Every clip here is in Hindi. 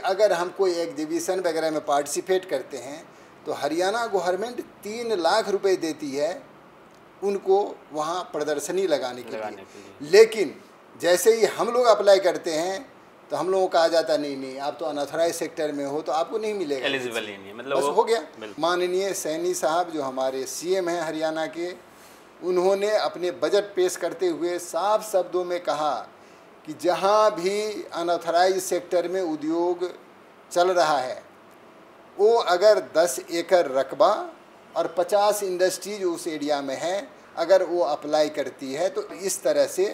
अगर हम कोई एग्जीबिशन वगैरह में पार्टिसिपेट करते हैं तो हरियाणा गवर्नमेंट 3 लाख रुपए देती है उनको वहाँ प्रदर्शनी लगाने के लिए। लेकिन जैसे ही हम लोग अप्लाई करते हैं तो हम लोगों को कहा जाता नहीं नहीं, आप तो अनऑथराइज सेक्टर में हो तो आपको नहीं मिलेगा, एलिजिबल ही नहीं, मतलब बस हो गया। माननीय सैनी साहब जो हमारे सीएम हैं हरियाणा के, उन्होंने अपने बजट पेश करते हुए साफ शब्दों में कहा कि जहाँ भी अनऑथराइज सेक्टर में उद्योग चल रहा है वो अगर 10 एकड़ रकबा और 50 इंडस्ट्रीज उस एरिया में है, अगर वो अप्लाई करती है तो इस तरह से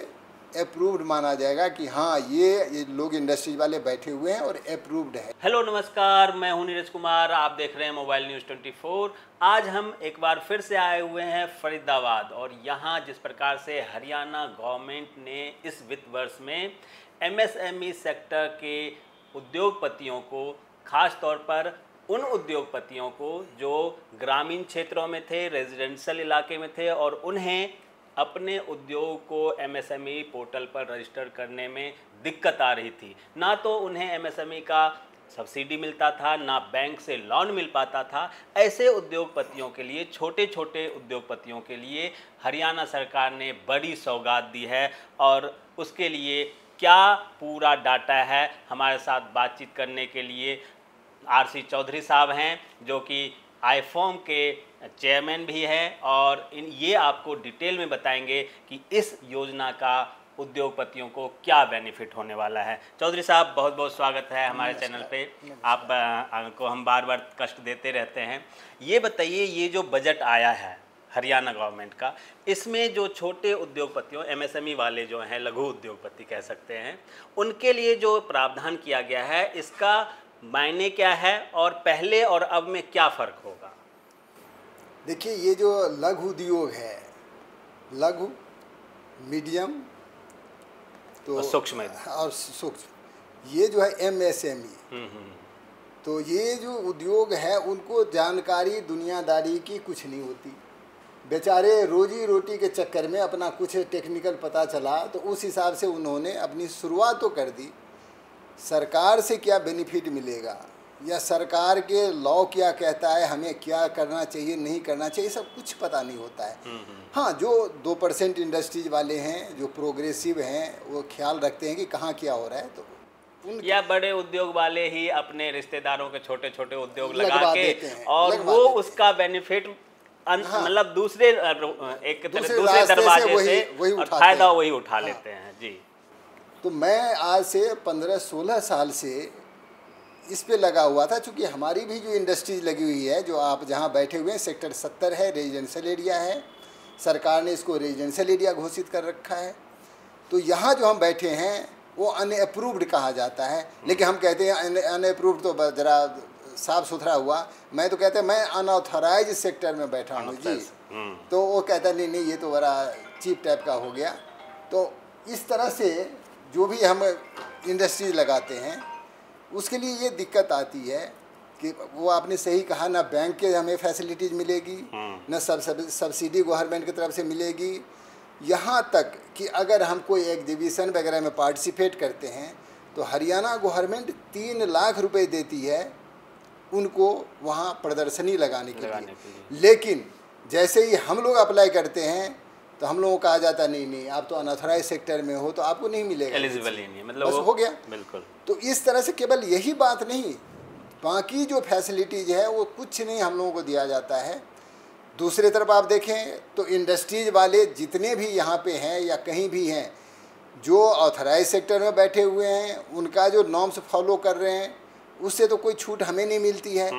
अप्रूव्ड माना जाएगा कि हाँ ये लोग इंडस्ट्रीज वाले बैठे हुए हैं और अप्रूव्ड है। हेलो नमस्कार, मैं हूं नीरज कुमार, आप देख रहे हैं मोबाइल न्यूज़ 24। आज हम एक बार फिर से आए हुए हैं फरीदाबाद, और यहाँ जिस प्रकार से हरियाणा गवर्नमेंट ने इस वित्त वर्ष में एमएसएमई सेक्टर के उद्योगपतियों को, खास तौर पर उन उद्योगपतियों को जो ग्रामीण क्षेत्रों में थे, रेजिडेंशियल इलाके में थे और उन्हें अपने उद्योग को एमएसएमई पोर्टल पर रजिस्टर करने में दिक्कत आ रही थी, ना तो उन्हें एमएसएमई का सब्सिडी मिलता था, ना बैंक से लोन मिल पाता था। ऐसे उद्योगपतियों के लिए, छोटे छोटे उद्योगपतियों के लिए हरियाणा सरकार ने बड़ी सौगात दी है, और उसके लिए क्या पूरा डाटा है, हमारे साथ बातचीत करने के लिए आरसी चौधरी साहब हैं, जो कि आईफॉर्म के चेयरमैन भी हैं, और ये आपको डिटेल में बताएंगे कि इस योजना का उद्योगपतियों को क्या बेनिफिट होने वाला है। चौधरी साहब, बहुत बहुत स्वागत है हमारे चैनल पे। आप को हम बार बार कष्ट देते रहते हैं। ये बताइए, ये जो बजट आया है हरियाणा गवर्नमेंट का, इसमें जो छोटे उद्योगपतियों, एमएसएमई वाले जो हैं, लघु उद्योगपति कह सकते हैं, उनके लिए जो प्रावधान किया गया है, इसका मायने क्या है और पहले और अब में क्या फ़र्क होगा? देखिए, ये जो लघु उद्योग है, लघु, मीडियम तो सूक्ष्म और सूक्ष्म, ये जो है एमएसएमई, तो ये जो उद्योग है उनको जानकारी दुनियादारी की कुछ नहीं होती। बेचारे रोजी रोटी के चक्कर में अपना कुछ टेक्निकल पता चला तो उस हिसाब से उन्होंने अपनी शुरुआत तो कर दी। सरकार से क्या बेनिफिट मिलेगा या सरकार के लॉ क्या कहता है, हमें क्या करना चाहिए नहीं करना चाहिए, सब कुछ पता नहीं होता है। हाँ, जो 2% इंडस्ट्रीज वाले हैं, जो प्रोग्रेसिव हैं, वो ख्याल रखते हैं कि कहाँ क्या हो रहा है, तो या बड़े उद्योग वाले ही अपने रिश्तेदारों के छोटे छोटे उद्योग लगा के और वो उसका बेनिफिट मतलब दूसरे दूसरे दरवाजे से फायदा वही उठा लेते हैं। जी, तो मैं आज से 15-16 साल से इस पे लगा हुआ था, चूँकि हमारी भी जो इंडस्ट्रीज लगी हुई है, जो आप जहाँ बैठे हुए हैं, सेक्टर 70 है, रेजिडेंशियल एरिया है, सरकार ने इसको रेजिडेंशियल एरिया घोषित कर रखा है। तो यहाँ जो हम बैठे हैं वो अनअप्रूव्ड कहा जाता है, लेकिन हम कहते हैं अनअप्रूव्ड तो ज़रा साफ सुथरा हुआ। मैं तो कहते हैं मैं अनऑथराइज सेक्टर में बैठा हूँ जी, तो वो कहता नहीं नहीं, ये तो बड़ा चीप टाइप का हो गया। तो इस तरह से जो भी हम इंडस्ट्रीज लगाते हैं उसके लिए ये दिक्कत आती है कि वो आपने सही कहा, ना बैंक के हमें फैसिलिटीज़ मिलेगी, ना सब्सिडी गवर्नमेंट की तरफ से मिलेगी। यहाँ तक कि अगर हम कोई एग्जीबिशन वगैरह में पार्टिसिपेट करते हैं तो हरियाणा गवर्नमेंट 3 लाख रुपए देती है उनको वहाँ प्रदर्शनी लगाने के लिए। लेकिन जैसे ही हम लोग अप्लाई करते हैं तो हम लोगों को कहा जाता नहीं नहीं, आप तो अनऑथराइज सेक्टर में हो तो आपको नहीं मिलेगा, एलिजिबल ही नहीं, मतलब बस हो गया। बिल्कुल। तो इस तरह से केवल यही बात नहीं, बाकी जो फैसिलिटीज है वो कुछ नहीं हम लोगों को दिया जाता है। दूसरी तरफ आप देखें तो इंडस्ट्रीज वाले जितने भी यहाँ पे हैं या कहीं भी हैं, जो ऑथराइज सेक्टर में बैठे हुए हैं, उनका जो नॉर्म्स फॉलो कर रहे हैं, उससे तो कोई छूट हमें नहीं मिलती है।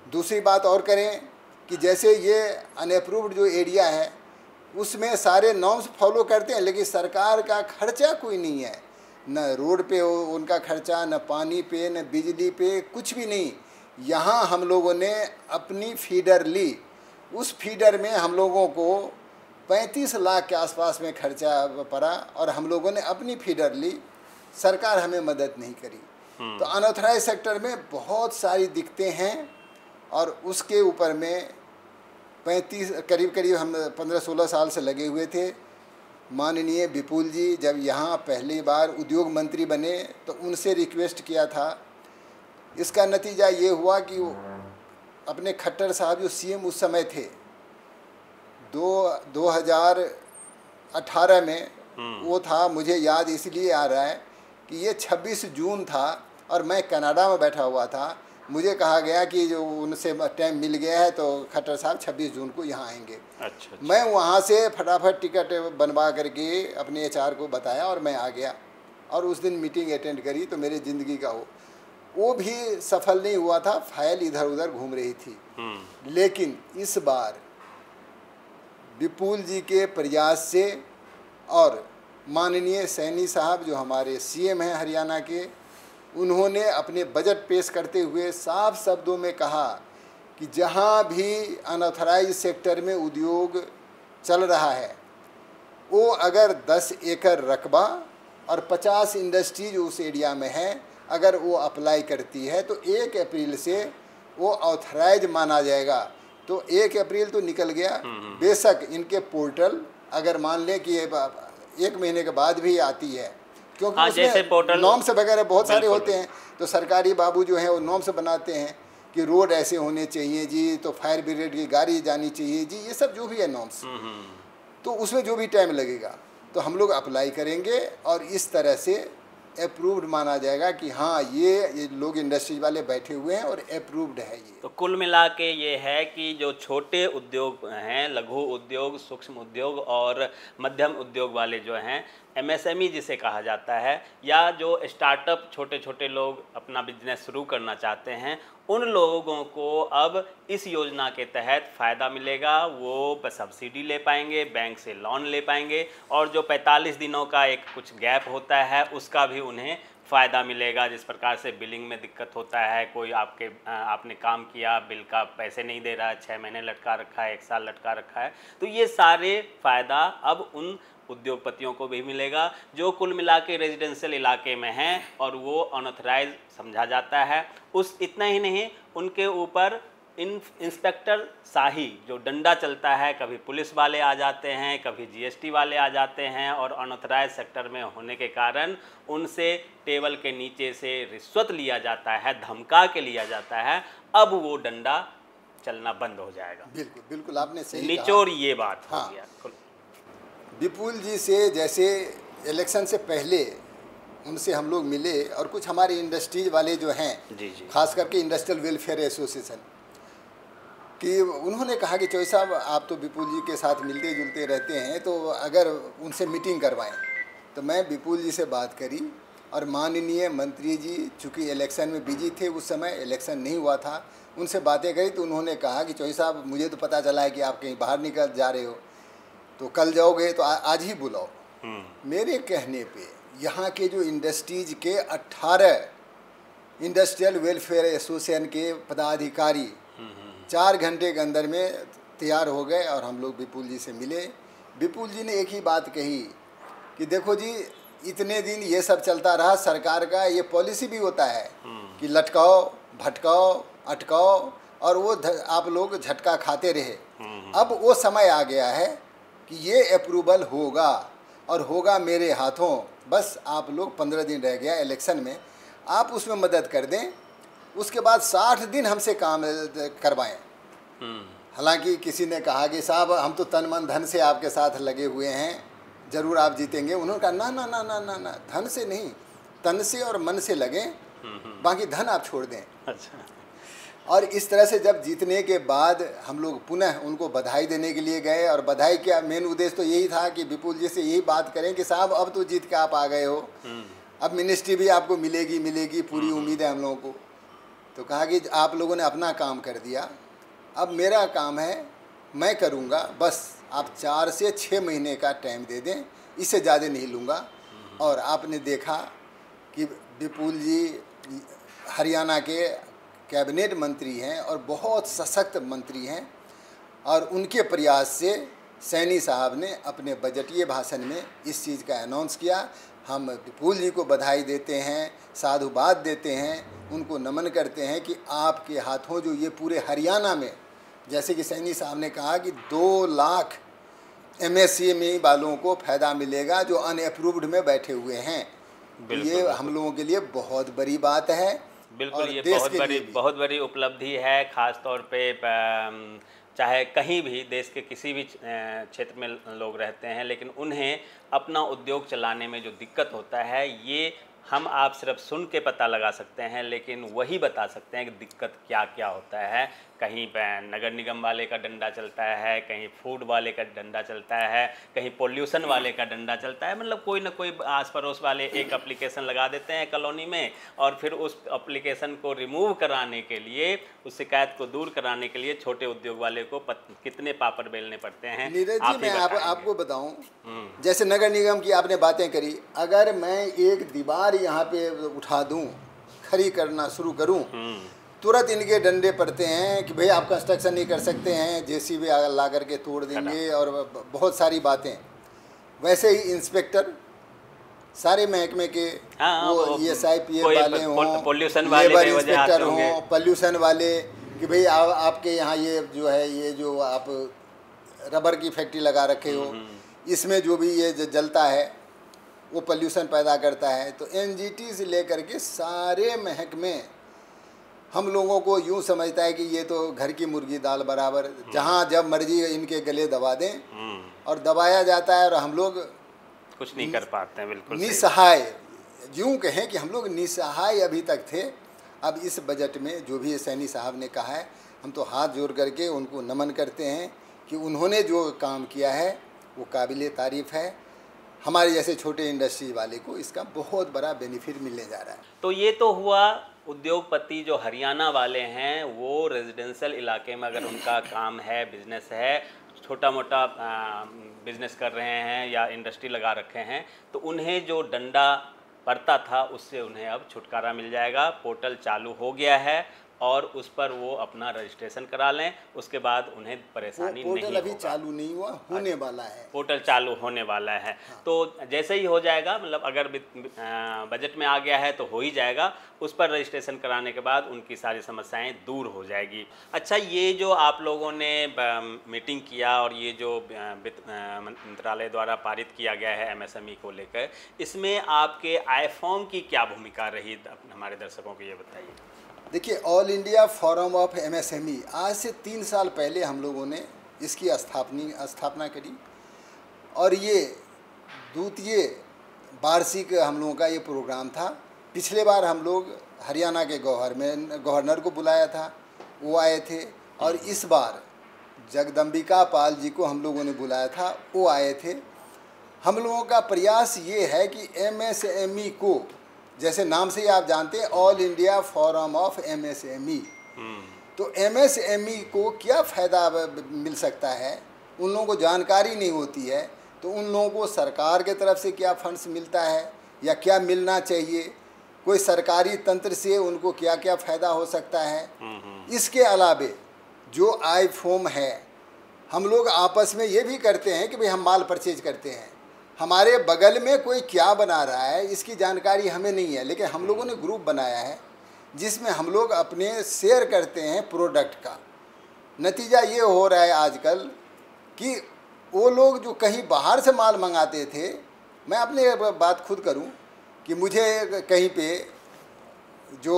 दूसरी बात और करें कि जैसे ये अनअप्रूव्ड जो एरिया है उसमें सारे नॉर्म्स फॉलो करते हैं, लेकिन सरकार का खर्चा कोई नहीं है, न रोड पे उनका खर्चा, न पानी पे, न बिजली पे, कुछ भी नहीं। यहाँ हम लोगों ने अपनी फीडर ली, उस फीडर में हम लोगों को 35 लाख के आसपास में खर्चा पड़ा, और हम लोगों ने अपनी फीडर ली, सरकार हमें मदद नहीं करी। तो अनऑथराइज सेक्टर में बहुत सारी दिक्कतें हैं, और उसके ऊपर में 35 करीब हम 15-16 साल से लगे हुए थे। माननीय विपुल जी जब यहाँ पहली बार उद्योग मंत्री बने तो उनसे रिक्वेस्ट किया था इसका नतीजा ये हुआ कि अपने खट्टर साहब जो सीएम उस समय थे 2018 में, वो था, मुझे याद इसलिए आ रहा है कि ये 26 जून था और मैं कनाडा में बैठा हुआ था। मुझे कहा गया कि जो उनसे टाइम मिल गया है तो खट्टर साहब 26 जून को यहाँ आएंगे। अच्छा। मैं वहाँ से फटाफट टिकट बनवा करके अपने एचआर को बताया और मैं आ गया और उस दिन मीटिंग अटेंड करी। तो मेरे ज़िंदगी का वो भी सफल नहीं हुआ था, फाइल इधर उधर घूम रही थी। लेकिन इस बार विपुल जी के प्रयास से और माननीय सैनी साहब जो हमारे सीएम हैं हरियाणा के, उन्होंने अपने बजट पेश करते हुए साफ शब्दों में कहा कि जहां भी अनऑथराइज सेक्टर में उद्योग चल रहा है वो अगर 10 एकड़ रकबा और 50 इंडस्ट्रीज उस एरिया में है, अगर वो अप्लाई करती है तो 1 अप्रैल से वो ऑथराइज माना जाएगा। तो 1 अप्रैल तो निकल गया। बेशक इनके पोर्टल अगर मान लें कि 1 महीने के बाद भी आती है, क्योंकि हाँ, उसमें नॉर्म्स वगैरह बहुत सारे होते हैं। तो सरकारी बाबू जो हैं वो नॉर्म्स बनाते हैं कि रोड ऐसे होने चाहिए जी, तो फायर ब्रिगेड की गाड़ी जानी चाहिए जी, ये सब जो भी है नॉर्म्स। तो उसमें जो भी टाइम लगेगा तो हम लोग अप्लाई करेंगे और इस तरह से अप्रूव्ड माना जाएगा कि हाँ ये लोग इंडस्ट्री वाले बैठे हुए हैं और अप्रूव्ड है ये। तो कुल मिला के ये है कि जो छोटे उद्योग हैं, लघु उद्योग, सूक्ष्म उद्योग और मध्यम उद्योग वाले जो हैं, एमएसएमई जिसे कहा जाता है, या जो स्टार्टअप छोटे छोटे लोग अपना बिजनेस शुरू करना चाहते हैं, उन लोगों को अब इस योजना के तहत फ़ायदा मिलेगा। वो सब्सिडी ले पाएंगे, बैंक से लोन ले पाएंगे और जो 45 दिनों का एक कुछ गैप होता है उसका भी उन्हें फ़ायदा मिलेगा। जिस प्रकार से बिलिंग में दिक्कत होता है, कोई आपने काम किया, बिल का पैसे नहीं दे रहा है, 6 महीने लटका रखा है, 1 साल लटका रखा है, तो ये सारे फ़ायदा अब उन उद्योगपतियों को भी मिलेगा जो कुल मिला के रेजिडेंशियल इलाके में हैं और वो अनऑथराइज समझा जाता है। उस इतना ही नहीं, उनके ऊपर इंस्पेक्टर शाही जो डंडा चलता है, कभी पुलिस वाले आ जाते हैं, कभी जीएसटी वाले आ जाते हैं और अनऑथराइज सेक्टर में होने के कारण उनसे टेबल के नीचे से रिश्वत लिया जाता है, धमका के लिया जाता है। अब वो डंडा चलना बंद हो जाएगा। बिल्कुल बिल्कुल, आपने सही निचोड़ ये बात हो गया। विपुल जी से जैसे इलेक्शन से पहले उनसे हम लोग मिले और कुछ हमारे इंडस्ट्रीज वाले जो हैं, जी, खास करके इंडस्ट्रियल वेलफेयर एसोसिएशन, कि उन्होंने कहा कि चौधरी साहब आप तो विपुल जी के साथ मिलते जुलते रहते हैं, तो अगर उनसे मीटिंग करवाएं। तो मैं विपुल जी से बात करी और माननीय मंत्री जी चूँकि इलेक्शन में बिजी थे, उस समय इलेक्शन नहीं हुआ था, उनसे बातें करी तो उन्होंने कहा कि चौधरी साहब मुझे तो पता चला है कि आप कहीं बाहर निकल जा रहे हो, तो कल जाओगे तो आज ही बुलाओ। मेरे कहने पे यहाँ के जो इंडस्ट्रीज के 18 इंडस्ट्रियल वेलफेयर एसोसिएशन के पदाधिकारी 4 घंटे के अंदर में तैयार हो गए और हम लोग विपुल जी से मिले। विपुल जी ने एक ही बात कही कि देखो जी, इतने दिन ये सब चलता रहा, सरकार का ये पॉलिसी भी होता है कि लटकाओ, भटकाओ, अटकाओ और वो आप लोग झटका खाते रहे। अब वो समय आ गया है कि ये अप्रूवल होगा और होगा मेरे हाथों। बस आप लोग 15 दिन रह गया इलेक्शन में, आप उसमें मदद कर दें, उसके बाद 60 दिन हमसे काम करवाएं। हालांकि किसी ने कहा कि साहब हम तो तन मन धन से आपके साथ लगे हुए हैं, ज़रूर आप जीतेंगे। उन्होंने कहा ना ना ना ना ना ना, धन से नहीं, तन से और मन से लगें, बाकी धन आप छोड़ दें। अच्छा। और इस तरह से जब जीतने के बाद हम लोग पुनः उनको बधाई देने के लिए गए और बधाई का मेन उद्देश्य तो यही था कि विपुल जी से यही बात करें कि साहब अब तो जीत के आप आ गए हो, अब मिनिस्ट्री भी आपको मिलेगी, पूरी उम्मीद है हम लोगों को। तो कहा कि आप लोगों ने अपना काम कर दिया, अब मेरा काम है, मैं करूँगा, बस आप 4 से 6 महीने का टाइम दे दें, इससे ज़्यादा नहीं लूँगा। और आपने देखा कि विपुल जी हरियाणा के कैबिनेट मंत्री हैं और बहुत सशक्त मंत्री हैं और उनके प्रयास से सैनी साहब ने अपने बजटीय भाषण में इस चीज़ का अनाउंस किया। हम विपुल जी को बधाई देते हैं, साधुवाद देते हैं, उनको नमन करते हैं कि आपके हाथों जो ये पूरे हरियाणा में, जैसे कि सैनी साहब ने कहा कि 2 लाख एमएसएमई वालों को फ़ायदा मिलेगा जो अनअप्रूव्ड में बैठे हुए हैं। ये हम लोगों के लिए बहुत बड़ी बात है। बिल्कुल, ये बहुत बड़ी उपलब्धि है, ख़ास तौर पे चाहे कहीं भी देश के किसी भी क्षेत्र में लोग रहते हैं, लेकिन उन्हें अपना उद्योग चलाने में जो दिक्कत होता है, ये हम आप सिर्फ सुन के पता लगा सकते हैं, लेकिन वही बता सकते हैं कि दिक्कत क्या क्या होता है। कहीं नगर निगम वाले का डंडा चलता है, कहीं फूड वाले का डंडा चलता है, कहीं पोल्यूशन वाले का डंडा चलता है। मतलब कोई ना कोई आस पड़ोस वाले एक एप्लीकेशन लगा देते हैं कॉलोनी में, और फिर उस एप्लीकेशन को रिमूव कराने के लिए, उस शिकायत को दूर कराने के लिए छोटे उद्योग वाले को कितने पापड़ बेलने पड़ते हैं। नीरज जी, मैं आपको बताऊं, जैसे नगर निगम की आपने बातें करी, अगर मैं एक दीवार यहाँ पे उठा दूं, खड़ी करना शुरू करूं, तुरंत इनके डंडे पड़ते हैं कि भाई आप कंस्ट्रक्शन नहीं कर सकते हैं, जेसीबी ला करके तोड़ देंगे, और बहुत सारी बातें। वैसे ही इंस्पेक्टर सारे महकमे के, वो ESIPF वाले हों, पोल्यूशन वाले लेबर इंस्पेक्टर हों, पोल्यूशन वाले, कि भाई आपके यहाँ ये जो है, ये जो आप रबर की फैक्ट्री लगा रखे हो, इसमें जो भी ये जलता है वो पोल्यूशन पैदा करता है। तो NGT से लेकर के सारे महकमे हम लोगों को यूँ समझता है कि ये तो घर की मुर्गी दाल बराबर, जहाँ जब मर्जी इनके गले दबा दें, और दबाया जाता है, और हम लोग कुछ नहीं कर पाते हैं। बिल्कुल निसहाय, यूँ कहें कि हम लोग निसहाय अभी तक थे। अब इस बजट में जो भी सैनी साहब ने कहा है, हम तो हाथ जोड़ करके उनको नमन करते हैं कि उन्होंने जो काम किया है वो काबिले तारीफ़ है। हमारे जैसे छोटे इंडस्ट्री वाले को इसका बहुत बड़ा बेनिफिट मिलने जा रहा है। तो ये तो हुआ उद्योगपति जो हरियाणा वाले हैं, वो रेजिडेंशियल इलाके में अगर उनका काम है, बिजनेस है, छोटा मोटा बिजनेस कर रहे हैं या इंडस्ट्री लगा रखे हैं, तो उन्हें जो डंडा पड़ता था उससे उन्हें अब छुटकारा मिल जाएगा। पोर्टल चालू हो गया है और उस पर वो अपना रजिस्ट्रेशन करा लें, उसके बाद उन्हें परेशानी नहीं होगी। पोर्टल अभी चालू नहीं हुआ, होने वाला है। पोर्टल चालू होने वाला है। हाँ। तो जैसे ही हो जाएगा, मतलब अगर बजट में आ गया है तो हो ही जाएगा, उस पर रजिस्ट्रेशन कराने के बाद उनकी सारी समस्याएं दूर हो जाएगी। अच्छा, ये जो आप लोगों ने मीटिंग किया और ये जो वित्त मंत्रालय द्वारा पारित किया गया है MSME को लेकर, इसमें आपके आईफॉर्म की क्या भूमिका रही, हमारे दर्शकों को ये बताइए। देखिए, all India forum of MSME आज से 3 साल पहले हम लोगों ने इसकी स्थापना करी, और ये द्वितीय वार्षिक हम लोगों का ये प्रोग्राम था। पिछले बार हम लोग हरियाणा के गवर्नर को बुलाया था, वो आए थे, और इस बार जगदम्बिका पाल जी को हम लोगों ने बुलाया था, वो आए थे। हम लोगों का प्रयास ये है कि MSME को, जैसे नाम से ही आप जानते हैं, all India forum of MSME, तो MSME को क्या फ़ायदा मिल सकता है, उन लोगों को जानकारी नहीं होती है। तो उन लोगों को सरकार के तरफ से क्या फंड्स मिलता है या क्या मिलना चाहिए, कोई सरकारी तंत्र से उनको क्या क्या फ़ायदा हो सकता है। इसके अलावे जो आईफॉर्म है, हम लोग आपस में ये भी करते हैं कि भाई हम माल परचेज करते हैं, हमारे बगल में कोई क्या बना रहा है इसकी जानकारी हमें नहीं है, लेकिन हम लोगों ने ग्रुप बनाया है जिसमें हम लोग अपने शेयर करते हैं प्रोडक्ट का। नतीजा ये हो रहा है आजकल कि वो लोग जो कहीं बाहर से माल मंगाते थे, मैं अपने बात खुद करूं कि मुझे कहीं पे जो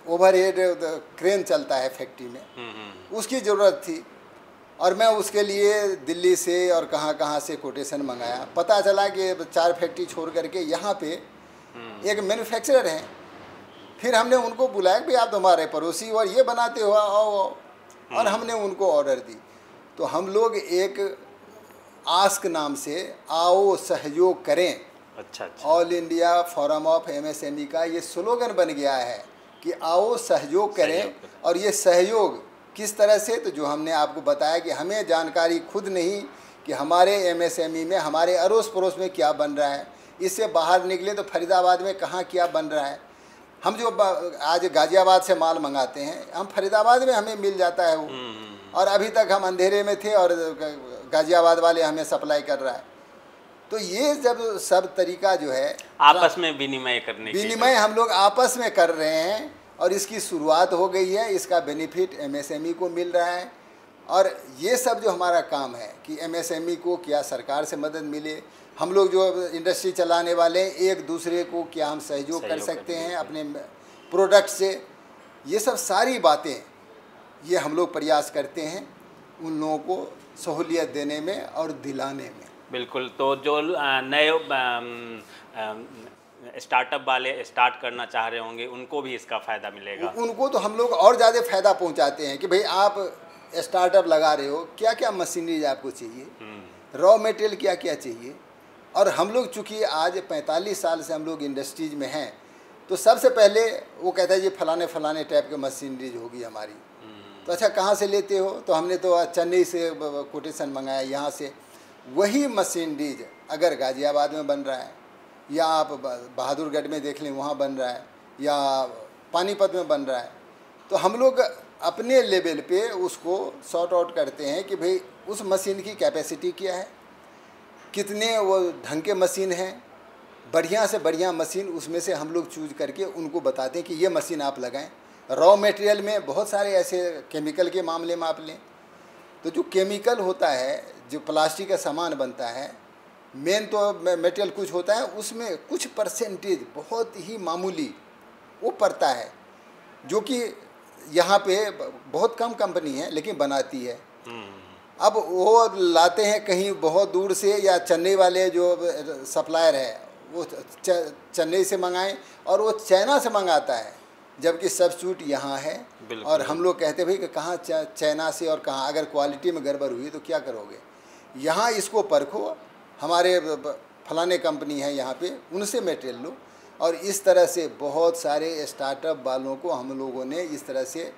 ओवरहेड क्रेन चलता है फैक्ट्री में, उसकी ज़रूरत थी, और मैं उसके लिए दिल्ली से और कहाँ से कोटेशन मंगाया। पता चला कि 4 फैक्ट्री छोड़ करके यहाँ पे एक मैन्युफैक्चरर हैं। फिर हमने उनको बुलाया कि आप तो हमारे पड़ोसी और ये बनाते हो, आओ, और हमने उनको ऑर्डर दी। तो हम लोग एक आस्क नाम से आओ सहयोग करें, अच्छा। All India forum of MSME का ये स्लोगन बन गया है कि आओ सहयोग करें। और ये सहयोग किस तरह से, तो जो हमने आपको बताया कि हमें जानकारी खुद नहीं कि हमारे MSME में हमारे अड़ोस पड़ोस में क्या बन रहा है, इससे बाहर निकले तो फरीदाबाद में कहाँ क्या बन रहा है। हम जो आज गाज़ियाबाद से माल मंगाते हैं, हम फरीदाबाद में हमें मिल जाता है वो, और अभी तक हम अंधेरे में थे और गाज़ियाबाद वाले हमें सप्लाई कर रहा है। तो ये जब सब तरीका जो है आपस में विनिमय हम लोग आपस में कर रहे हैं, और इसकी शुरुआत हो गई है। इसका बेनिफिट MSME को मिल रहा है। और ये सब जो हमारा काम है कि MSME को क्या सरकार से मदद मिले, हम लोग जो इंडस्ट्री चलाने वाले हैं एक दूसरे को क्या हम सहयोग कर सकते हैं अपने प्रोडक्ट से, ये सब सारी बातें ये हम लोग प्रयास करते हैं उन लोगों को सहूलियत देने में और दिलाने में। बिल्कुल। तो जो नए स्टार्टअप वाले स्टार्ट करना चाह रहे होंगे उनको भी इसका फ़ायदा मिलेगा। उनको तो हम लोग और ज़्यादा फ़ायदा पहुंचाते हैं कि भाई आप स्टार्टअप लगा रहे हो, क्या क्या मशीनरीज आपको चाहिए, रॉ मटेरियल क्या क्या चाहिए। और हम लोग चूँकि आज 45 साल से हम लोग इंडस्ट्रीज में हैं, तो सबसे पहले वो कहता है जी फलाने फलाने टाइप के मशीनरीज होगी हमारी। तो अच्छा कहाँ से लेते हो, तो हमने तो चेन्नई से कोटेशन मंगाया यहाँ से। वही मशीनरीज अगर गाज़ियाबाद में बन रहा है या आप बहादुरगढ़ में देख लें वहाँ बन रहा है या पानीपत में बन रहा है, तो हम लोग अपने लेवल पे उसको सॉर्ट आउट करते हैं कि भाई उस मशीन की कैपेसिटी क्या है, कितने वो ढंग के मशीन हैं, बढ़िया से बढ़िया मशीन उसमें से हम लोग चूज करके उनको बताते हैं कि ये मशीन आप लगाएं। रॉ मटेरियल में बहुत सारे ऐसे केमिकल के मामले में आप लें तो जो केमिकल होता है, जो प्लास्टिक का सामान बनता है, मेन तो मटेरियल कुछ होता है, उसमें कुछ परसेंटेज बहुत ही मामूली वो पड़ता है, जो कि यहाँ पे बहुत कम कंपनी है लेकिन बनाती है। अब वो लाते हैं कहीं बहुत दूर से, या चेन्नई वाले जो सप्लायर है वो चेन्नई से मंगाएं और वो चाइना से मंगाता है, जबकि सब्स्टिट्यूट यहाँ है। और हम लोग कहते भाई कि कहाँ चाइना से और कहाँ, अगर क्वालिटी में गड़बड़ हुई तो क्या करोगे, यहाँ इसको परखो, हमारे फलाने कंपनी है यहाँ पे, उनसे मटेरियल लो। और इस तरह से बहुत सारे स्टार्टअप वालों को हम लोगों ने इस तरह से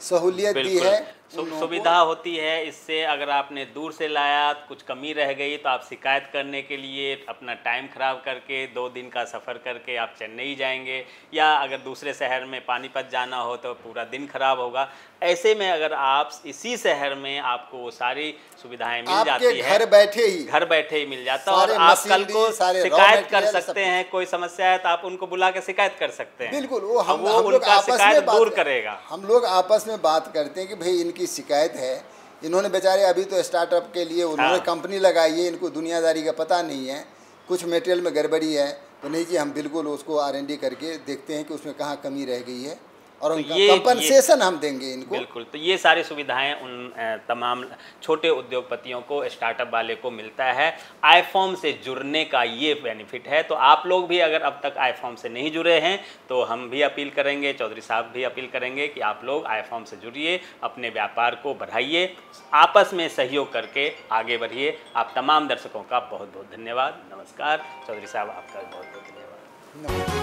सहूलियत दी है, सुविधा होती है। इससे अगर आपने दूर से लाया, कुछ कमी रह गई तो आप शिकायत करने के लिए अपना टाइम ख़राब करके 2 दिन का सफ़र करके आप चेन्नई जाएंगे, या अगर दूसरे शहर में पानीपत जाना हो तो पूरा दिन खराब होगा। ऐसे में अगर आप इसी शहर में आपको वो सारी सुविधाएं मिल जाती है, घर बैठे ही मिल जाता है, और आप कल को शिकायत कर सकते हैं, कोई समस्या है तो आप उनको बुला के शिकायत कर सकते हैं। बिल्कुल, वो हम उनका शिकायत दूर करेगा। हम लोग आपस में बात करते हैं कि भाई इनकी शिकायत है, इन्होंने बेचारे अभी तो स्टार्टअप के लिए उन्होंने कंपनी लगाई है, इनको दुनियादारी का पता नहीं है, कुछ मटेरियल में गड़बड़ी है, तो नहीं जी हम बिल्कुल उसको R&D करके देखते हैं कि उसमें कहाँ कमी रह गई है और तो उनका कंपनसेशन हम देंगे इनको। बिल्कुल। तो ये सारी सुविधाएं उन तमाम छोटे उद्योगपतियों को, स्टार्टअप वाले को मिलता है। iFORM से जुड़ने का ये बेनिफिट है। तो आप लोग भी अगर अब तक iFORM से नहीं जुड़े हैं तो हम भी अपील करेंगे, चौधरी साहब भी अपील करेंगे कि आप लोग iFORM से जुड़िए, अपने व्यापार को बढ़ाइए, आपस में सहयोग करके आगे बढ़िए। आप तमाम दर्शकों का बहुत बहुत धन्यवाद। नमस्कार चौधरी साहब, आपका बहुत बहुत धन्यवाद।